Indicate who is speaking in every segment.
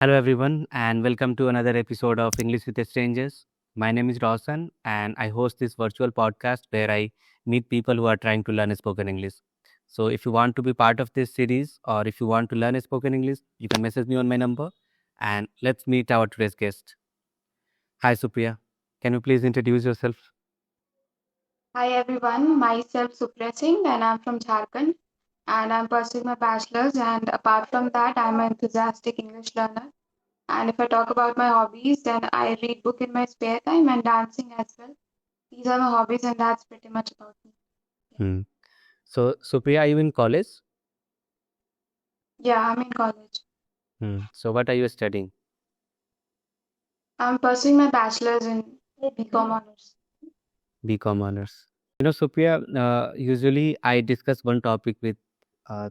Speaker 1: Hello, everyone, and welcome to another episode of English with Strangers. My name is Rawson, and I host this virtual podcast where I meet people who are trying to learn spoken English. So, if you want to be part of this series or if you want to learn spoken English, you can message me on my number and let's meet our today's guest. Hi, Supriya. Can you please introduce yourself?
Speaker 2: Hi everyone, myself Supriya Singh and I'm from Jharkhand and I'm pursuing my bachelor's and apart from that I'm an enthusiastic English learner and if I talk about my hobbies then I read book in my spare time and dancing as well. These are my hobbies and that's pretty much about me.
Speaker 1: Hmm. So, Supriya, are you in college?
Speaker 2: Yeah, I'm in college.
Speaker 1: So, what are you studying?
Speaker 2: I'm pursuing my bachelor's in BCom honors.
Speaker 1: BCom honors. Supriya, usually I discuss one topic uh,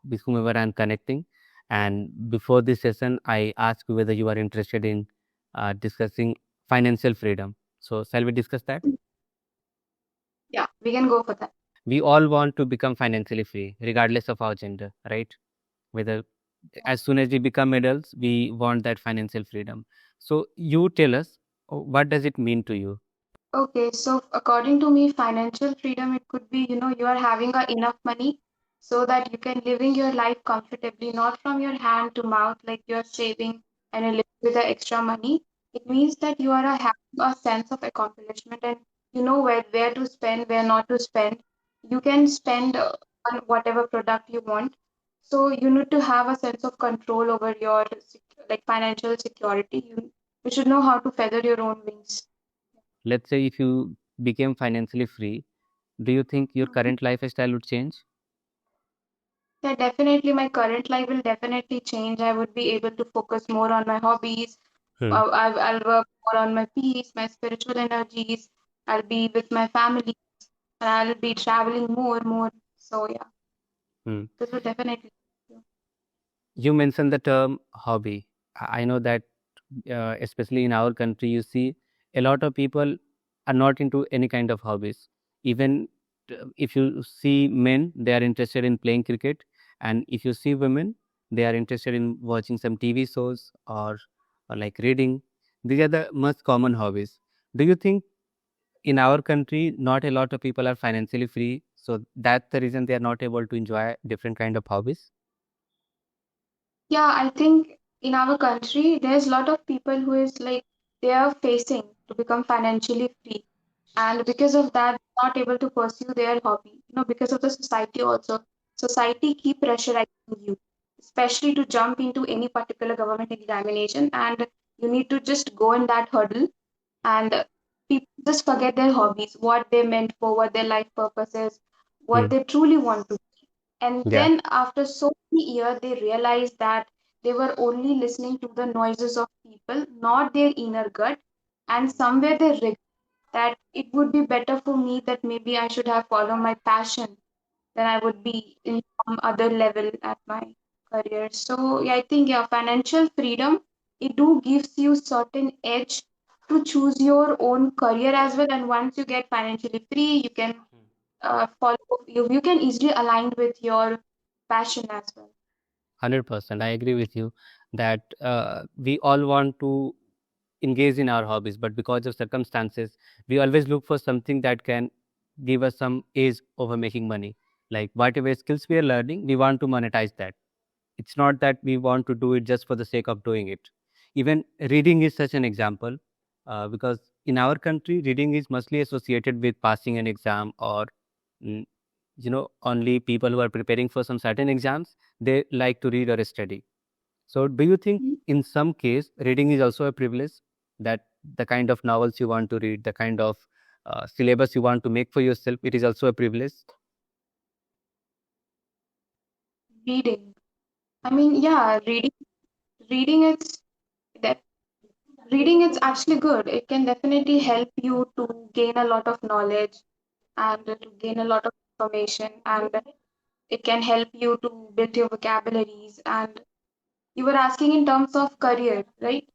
Speaker 1: with whomever I'm connecting. And before this session, I ask you whether you are interested in discussing financial freedom. So, shall we discuss that?
Speaker 2: Yeah, we can go for that.
Speaker 1: We all want to become financially free, regardless of our gender, right? Whether as soon as we become adults, we want that financial freedom. So, you tell us, what does it mean to you?
Speaker 2: Okay, so according to me, financial freedom, it could be, you are having enough money so that you can living your life comfortably, not from your hand to mouth, like you're saving and you're living with the extra money. It means that you are having a sense of accomplishment and you know where to spend, where not to spend. You can spend on whatever product you want. So you need to have a sense of control over your like financial security. You should know how to feather your own wings.
Speaker 1: Let's say if you became financially free, do you think your current lifestyle would change?
Speaker 2: Yeah, definitely. My current life will definitely change. I would be able to focus more on my hobbies.
Speaker 1: Hmm.
Speaker 2: I'll work more on my peace, my spiritual energies. I'll be with my family and I'll be traveling more. So, yeah,
Speaker 1: Hmm.
Speaker 2: this will definitely.
Speaker 1: You mentioned the term hobby. I know that, especially in our country, you see a lot of people are not into any kind of hobbies. Even if you see men, they are interested in playing cricket, and if you see women, they are interested in watching some TV shows or like reading. These are the most common hobbies. Do you think in our country, not a lot of people are financially free, so that's the reason they are not able to enjoy different kind of hobbies?
Speaker 2: Yeah, I think in our country, there's a lot of people who is like they are facing to become financially free, and because of that, not able to pursue their hobby. Because of the society also. Society keep pressurizing you, especially to jump into any particular government examination, and you need to just go in that hurdle, and people just forget their hobbies, what they meant for, what their life purpose is, what
Speaker 1: Hmm.
Speaker 2: they truly want to. And
Speaker 1: Yeah.
Speaker 2: then after so many years, they realized that they were only listening to the noises of people, not their inner gut. And somewhere they regret that it would be better for me that maybe I should have followed my passion than I would be in some other level at my career. So yeah, I think yeah, financial freedom it do gives you certain edge to choose your own career as well. And once you get financially free, you can follow you can easily align with your passion as well.
Speaker 1: 100%. I agree with you that we all want to engage in our hobbies, but because of circumstances, we always look for something that can give us some edge over making money. Like whatever skills we are learning, we want to monetize that. It's not that we want to do it just for the sake of doing it. Even reading is such an example, because in our country, reading is mostly associated with passing an exam or mm, only people who are preparing for some certain exams, they like to read or study. So do you think
Speaker 2: Mhm.
Speaker 1: in some case reading is also a privilege, that the kind of novels you want to read, the kind of syllabus you want to make for yourself, it is also a privilege?
Speaker 2: Reading. I mean, yeah, reading is that reading is actually good. It can definitely help you to gain a lot of knowledge and to gain a lot of information, and it can help you to build your vocabularies. And you were asking in terms of career, right?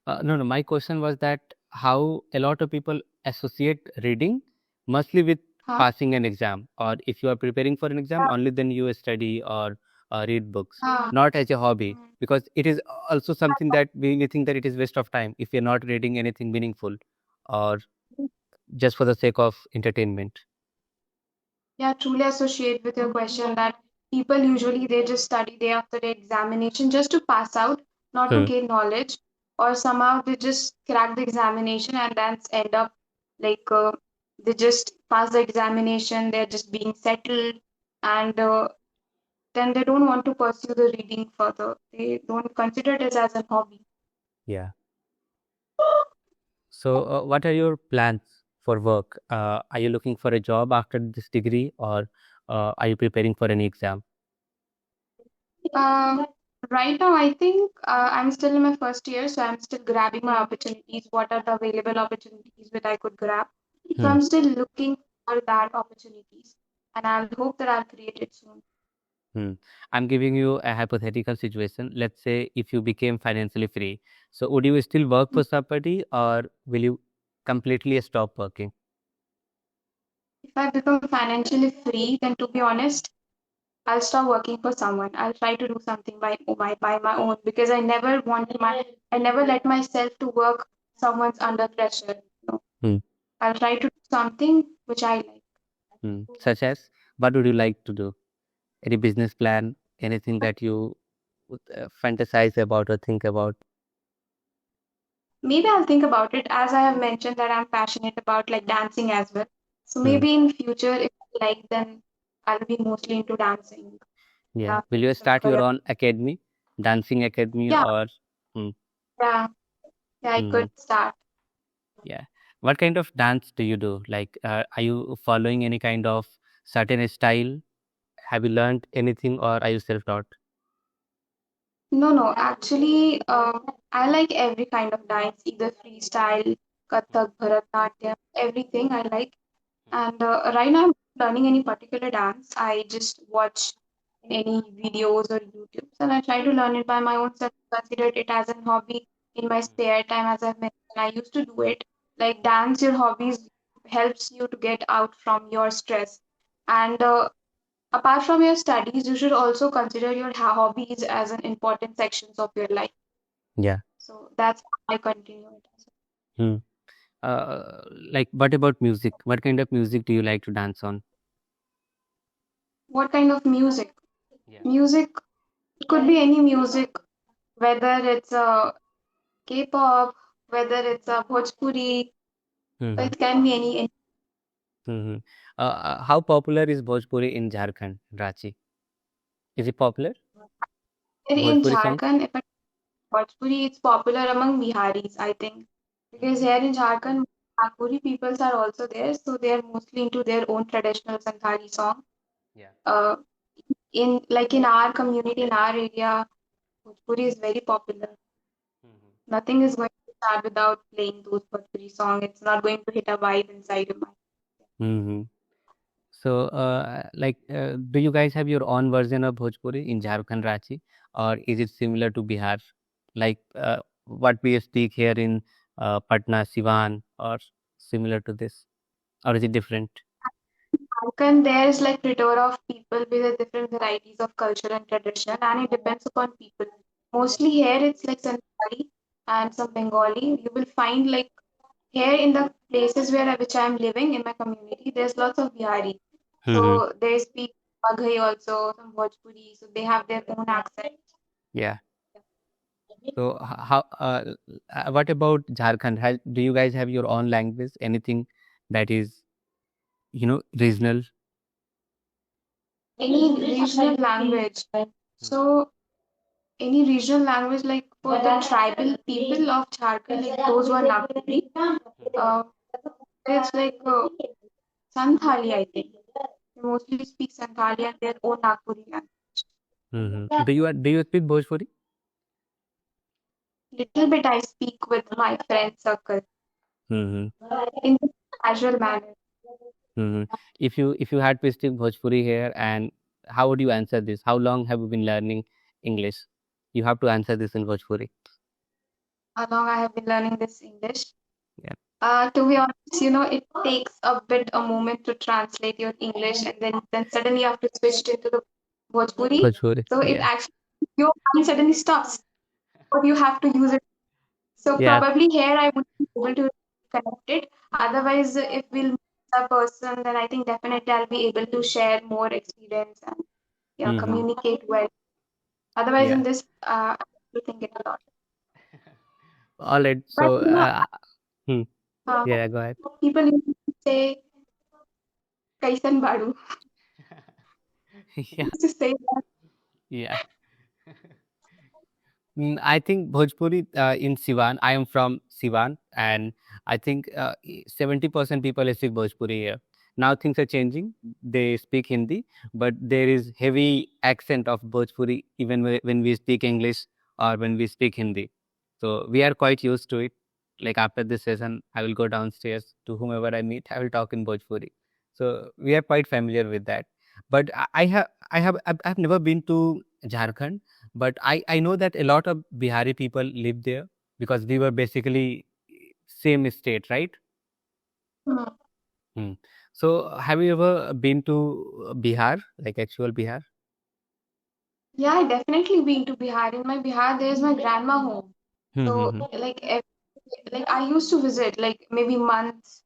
Speaker 1: No, no, my question was that how a lot of people associate reading mostly with
Speaker 2: Huh?
Speaker 1: passing an exam, or if you are preparing for an exam, only then you study or read books,
Speaker 2: Ah,
Speaker 1: not as a hobby,
Speaker 2: mm.
Speaker 1: because it is also something that we think that it is waste of time if we are not reading anything meaningful or just for the sake of entertainment.
Speaker 2: Yeah, truly associate with your question that people usually they just study day after day examination just to pass out, not to
Speaker 1: Hmm.
Speaker 2: gain knowledge, or somehow they just crack the examination and then end up like they just pass the examination, they're just being settled, and then they don't want to pursue the reading further. They don't consider it as a hobby.
Speaker 1: Yeah. So, what are your plans for work? Are you looking for a job after this degree, or are you preparing for any exam?
Speaker 2: Um, right now, I think I'm still in my first year, so I'm still grabbing my opportunities. What are the available opportunities that I could grab? So
Speaker 1: Hmm.
Speaker 2: I'm still looking for that opportunities, and I'll hope that I'll create it soon.
Speaker 1: Hmm. I'm giving you a hypothetical situation. Let's say if you became financially free, so would you still work for somebody, or will you completely stop working?
Speaker 2: If I become financially free, then to be honest, I'll stop working for someone. I'll try to do something by my own because I never let myself to work someone's under pressure. No,
Speaker 1: Hmm.
Speaker 2: I'll try to do something which I like.
Speaker 1: Hmm. Such as, what would you like to do? Any business plan? Anything that you would, fantasize about or think about?
Speaker 2: Maybe I'll think about it as I have mentioned that I'm passionate about like dancing as well. So
Speaker 1: Hmm.
Speaker 2: maybe in future if I like then I'll be mostly into dancing.
Speaker 1: Yeah.
Speaker 2: Yeah,
Speaker 1: Will you
Speaker 2: the
Speaker 1: start your
Speaker 2: career.
Speaker 1: own academy, dancing academy,
Speaker 2: Yeah,
Speaker 1: or? Hmm.
Speaker 2: yeah, yeah, I
Speaker 1: Hmm.
Speaker 2: could start.
Speaker 1: Yeah. What kind of dance do you do? Like, are you following any kind of certain style? Have you learned anything, or are you self-taught?
Speaker 2: No, no, actually, I like every kind of dance, either freestyle, Kathak, Bharatanatyam, everything I like. And right now, I'm not learning any particular dance. I just watch any videos or YouTube, and I try to learn it by my own self. Consider it as a hobby in my spare time, as I've mentioned. I used to do it. Like dance, your hobbies helps you to get out from your stress. And apart from your studies, you should also consider your hobbies as an important sections of your life.
Speaker 1: Yeah.
Speaker 2: So that's how I continue it.
Speaker 1: Hmm. Uh, like, what about music? What kind of music do you like to dance on?
Speaker 2: What kind of music?
Speaker 1: Yeah.
Speaker 2: Music, it could be any music, whether it's a K-pop, whether it's a Bhojpuri,
Speaker 1: Mm-hmm.
Speaker 2: it can be any.
Speaker 1: Mm-hmm. How popular is Bhojpuri in Jharkhand, Ranchi? Is it popular?
Speaker 2: In
Speaker 1: Bhojpuri songs?
Speaker 2: Jharkhand, if it's Bhojpuri, it's popular among Biharis, I think, because
Speaker 1: Mm-hmm.
Speaker 2: here in Jharkhand, Nagpuri peoples are also there, so they are mostly into their own traditional Santhali song.
Speaker 1: Yeah.
Speaker 2: Uh, in like in our community, in our area, Bhojpuri is very popular.
Speaker 1: Mm-hmm.
Speaker 2: Nothing is going to start without playing those Bhojpuri song. It's not going to hit a vibe inside your mind.
Speaker 1: Mm-hmm. So, do you guys have your own version of Bhojpuri in Jharkhand, Ranchi, or is it similar to Bihar, like what we speak here in Patna, Siwan, or similar to this, or is it different?
Speaker 2: Jharkhand, there is like plethora of people with a different varieties of culture and tradition, and it depends upon people. Mostly here, it's like Santhali and some Bengali. You will find like here in the places where which I am living in my community, there's lots of Bihari.
Speaker 1: Mm-hmm.
Speaker 2: So they speak Maghai also, some Bhojpuri, so they have their own accent.
Speaker 1: Yeah. So, how? What about Jharkhand? Do you guys have your own language? Anything that is, regional?
Speaker 2: Any regional language. So any regional language like for the tribal people of Jharkhand, like those who are Nagpuri, uh, it's like Santhali, I think. They mostly speak Santhali and their own Nagpuri language.
Speaker 1: Mm-hmm. Do you speak Bhojpuri?
Speaker 2: Little bit I speak with my friend circle
Speaker 1: Mm-hmm.
Speaker 2: in casual manner.
Speaker 1: Mm-hmm. If you had to speak Bhojpuri here, and how would you answer this? How long have you been learning English? You have to answer this in Bhojpuri.
Speaker 2: How long I have been learning this English?
Speaker 1: Yeah.
Speaker 2: To be honest, it takes a bit a moment to translate your English, and then suddenly you have to switch it into the Bhojpuri.
Speaker 1: Bhojpuri.
Speaker 2: So it
Speaker 1: Yeah.
Speaker 2: actually, your mind suddenly stops, but you have to use it. So
Speaker 1: Yeah.
Speaker 2: probably here I would be able to connect it. Otherwise, if we'll meet a person, then I think definitely I'll be able to share more experience and
Speaker 1: Hmm.
Speaker 2: communicate well. Otherwise, in
Speaker 1: Yeah.
Speaker 2: this, I will think it a lot.
Speaker 1: All right.
Speaker 2: But
Speaker 1: So, hmm.
Speaker 2: uh,
Speaker 1: Yeah, go ahead.
Speaker 2: people usually say "Kaisan Badu."
Speaker 1: Yeah.
Speaker 2: Used to say that.
Speaker 1: Yeah. I think Bhojpuri in Siwan. I am from Siwan, and I think 70% people speak Bhojpuri here. Now things are changing. They speak Hindi, but there is heavy accent of Bhojpuri even when we speak English or when we speak Hindi. So we are quite used to it. Like after this session, I will go downstairs to whomever I meet. I will talk in Bhojpuri. So we are quite familiar with that. But I've never been to Jharkhand, but I know that a lot of Bihari people live there because we were basically same state, right?
Speaker 2: Hmm.
Speaker 1: Hmm. So have you ever been to Bihar, like actual Bihar?
Speaker 2: Yeah, I definitely been to Bihar. In my Bihar, there's my grandma home.
Speaker 1: Hmm, hmm,
Speaker 2: So
Speaker 1: hmm.
Speaker 2: like I used to visit like maybe months.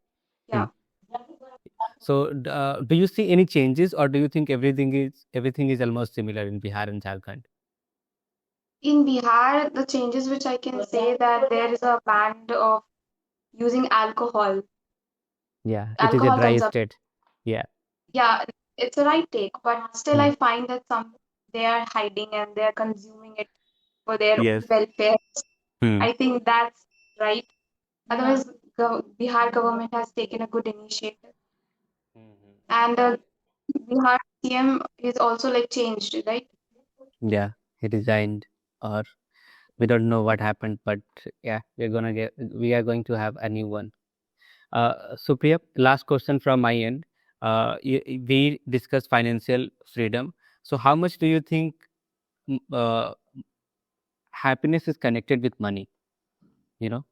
Speaker 1: Hmm.
Speaker 2: Yeah.
Speaker 1: So do you see any changes, or do you think everything is almost similar in Bihar and Jharkhand?
Speaker 2: In Bihar, the changes which I can say that there is a ban of using
Speaker 1: Yeah, it is a
Speaker 2: alcohol
Speaker 1: dry
Speaker 2: consumption.
Speaker 1: state. Yeah.
Speaker 2: Yeah, it's a right take, but still
Speaker 1: Hmm.
Speaker 2: I find that some they are hiding and they are consuming it for their own
Speaker 1: Yes.
Speaker 2: welfare.
Speaker 1: Hmm.
Speaker 2: I think that's right. Otherwise, Bihar government has taken a good initiative, and Bihar CM is also like changed, right?
Speaker 1: Yeah, he resigned, or we don't know what happened, but yeah, we are going to have a new one. Supriya, last question from my end. We discussed financial freedom. So, how much do you think happiness is connected with money? You know,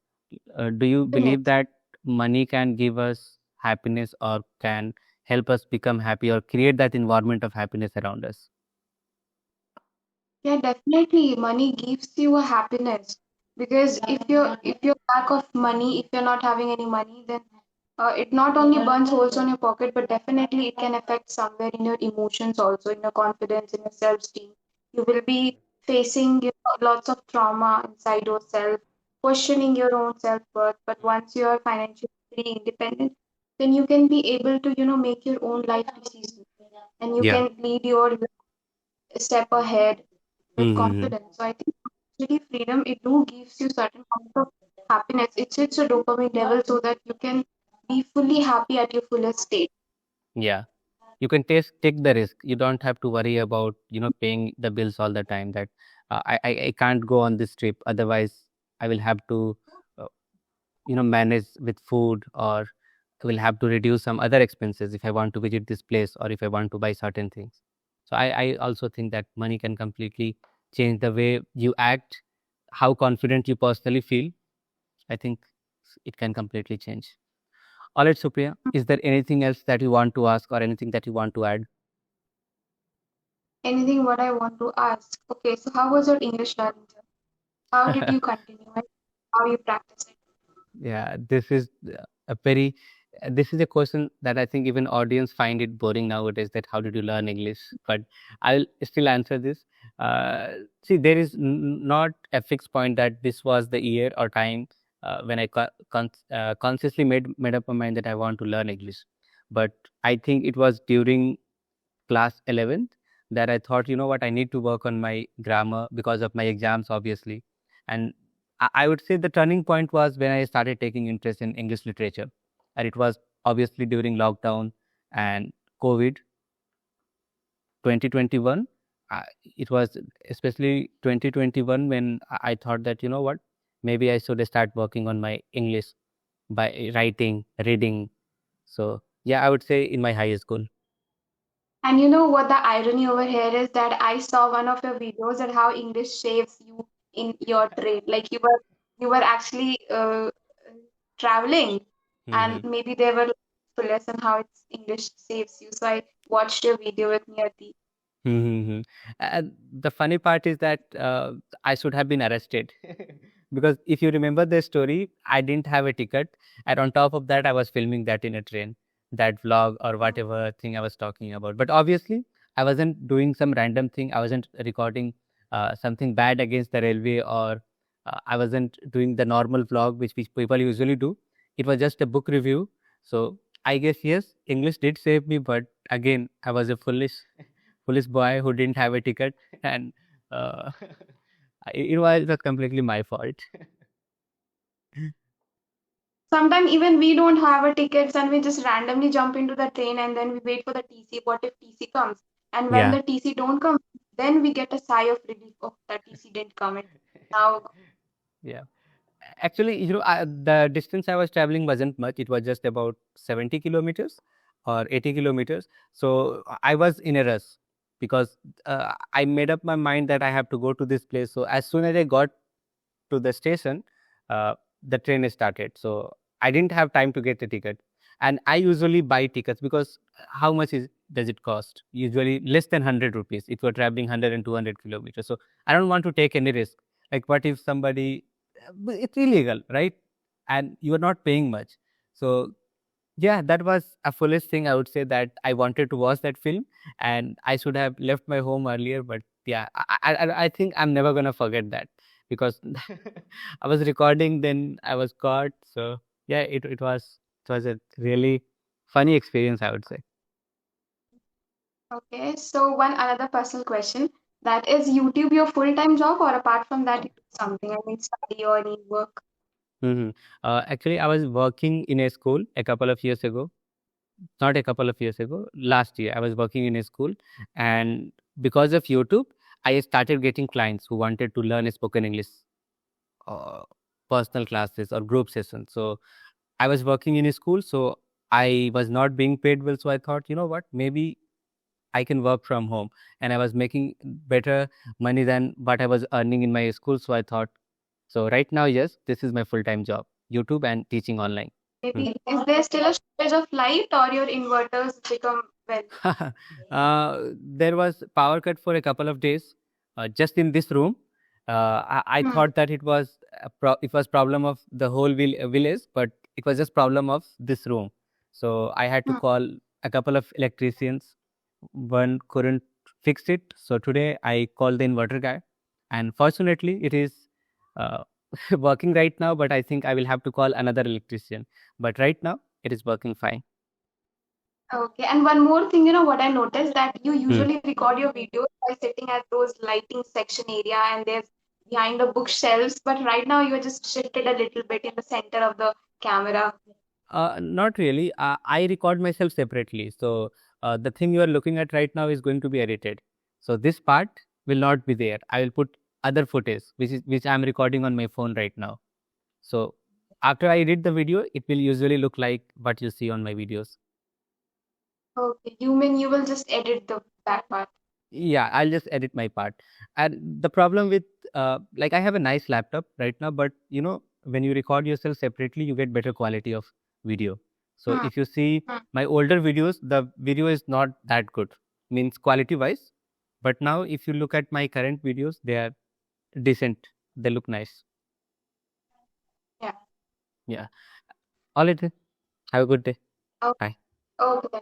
Speaker 1: do you believe
Speaker 2: Definitely.
Speaker 1: that money can give us happiness or can help us become happy or create that environment of happiness around us?
Speaker 2: Yeah, definitely. Money gives you a happiness because if you're lack of money, if you're not having any money, then it not only burns holes on your pocket, but definitely it can affect somewhere in your emotions also, in your confidence, in your self-esteem. You will be facing lots of trauma inside yourself, questioning your own self-worth. But once you are financially independent, then you can be able to, make your own life decisions and you
Speaker 1: Yeah.
Speaker 2: can lead your step ahead with
Speaker 1: Mm-hmm.
Speaker 2: confidence. So I think actually freedom it do gives you certain kind of happiness. It hits a dopamine level so that you can be fully happy at your fullest state.
Speaker 1: Yeah. You can take the risk. You don't have to worry about paying the bills all the time. That I can't go on this trip, otherwise I will have to uh, manage with food, or I will have to reduce some other expenses if I want to visit this place or if I want to buy certain things. So I also think that money can completely change the way you act, how confident you personally feel. I think it can completely change. All right, Supriya, is there anything else that you want to ask or anything that you want to add?
Speaker 2: Anything what I want to ask. Okay, so how was your English learning journey? How did you continue it? How you practice it?
Speaker 1: Yeah, this is a very this is a question that I think even audience find it boring nowadays, that how did you learn English? But I'll still answer this. uh, See, there is not a fixed point that this was the year or time when I consciously made up my mind that I want to learn English. But I think it was during class 11th that I thought, you know what, I need to work on my grammar because of my exams, obviously. And I would say the turning point was when I started taking interest in English literature. And it was obviously during lockdown and COVID 2021. It was especially 2021 when I thought that, you know what, maybe I should start working on my English by writing, reading. So, yeah, I would say in my high school.
Speaker 2: And you know what the irony over here is that I saw one of your videos that how English saves you in your trade. Like you were actually traveling and
Speaker 1: Hmm.
Speaker 2: maybe they were for lesson how it's English saves you. So I watched your video with Niyati.
Speaker 1: Mm-hmm. And the funny part is that I should have been arrested because if you remember the story, I didn't have a ticket, and on top of that, I was filming that in a train, that vlog or whatever thing I was talking about. But obviously, I wasn't doing some random thing. I wasn't recording something bad against the railway, or I wasn't doing the normal vlog which people usually do. It was just a book review. So I guess yes, English did save me, but again, I was a foolish police boy who didn't have a ticket, and uh, it was completely my fault.
Speaker 2: Sometimes even we don't have a tickets and we just randomly jump into the train and then we wait for the TC. What if TC comes? And when
Speaker 1: Yeah,
Speaker 2: the TC don't come, then we get a sigh of relief. Oh, the TC didn't come. And now,
Speaker 1: yeah. Actually, the distance I was traveling wasn't much. It was just about 70 kilometers or 80 kilometers. So I was in a rush because I made up my mind that I have to go to this place. So as soon as I got to the station, the train started. So I didn't have time to get a ticket. And I usually buy tickets because how much does it cost? Usually less than 100 rupees if you're traveling 100 and 200 kilometers. So I don't want to take any risk. Like, what if somebody, it's illegal, right? And you are not paying much. So yeah, that was a foolish thing. I would say that I wanted to watch that film, and I should have left my home earlier. But yeah, I think I'm never gonna forget that because I was recording, then I was caught. So yeah, it was a really funny experience, I would say.
Speaker 2: okay. So one another personal question, that is YouTube your full-time job or apart from that you do something? I mean, study or any work?
Speaker 1: Hmm. Actually, I was working in a school a couple of years ago. Not a couple of years ago, last year, I was working in a school, and because of YouTube, I started getting clients who wanted to learn spoken English, uh, personal classes or group sessions. So I was working in a school, so I was not being paid well. So I thought, you know what, maybe I can work from home, and I was making better money than what I was earning in my school. So I thought, so right now, yes, this is my full time job, YouTube and teaching online.
Speaker 2: Maybe is there still a shortage of light or your inverters become well?
Speaker 1: There was power cut for a couple of days, just in this room. I
Speaker 2: Hmm.
Speaker 1: thought that it was problem of the whole village, but it was just problem of this room. So I had to
Speaker 2: Hmm.
Speaker 1: call a couple of electricians. One couldn't fix it, so today I called the inverter guy, and fortunately it is uh, working right now. But I think I will have to call another electrician. But right now it is working fine.
Speaker 2: Okay, and one more thing, what I noticed that you
Speaker 1: Hmm.
Speaker 2: usually record your videos by sitting at those lighting section area and there's behind the bookshelves, but right now you're just shifted a little bit in the center of the camera.
Speaker 1: Not really. I record myself separately. So the thing you are looking at right now is going to be edited. So this part will not be there. I will put other footage, which I'm recording on my phone right now. So after I edit the video, it will usually look like what you see on my videos.
Speaker 2: Okay, you mean you will just edit the that part.
Speaker 1: Yeah, I'll just edit my part. And the problem with like, I have a nice laptop right now, but when you record yourself separately, you get better quality of video. So
Speaker 2: Hmm.
Speaker 1: if you see
Speaker 2: Hmm.
Speaker 1: my older videos, the video is not that good, means quality wise. But now if you look at my current videos, they are decent. They look nice.
Speaker 2: Yeah.
Speaker 1: Yeah. All right then. Have a good day.
Speaker 2: Okay.
Speaker 1: Bye.
Speaker 2: Okay.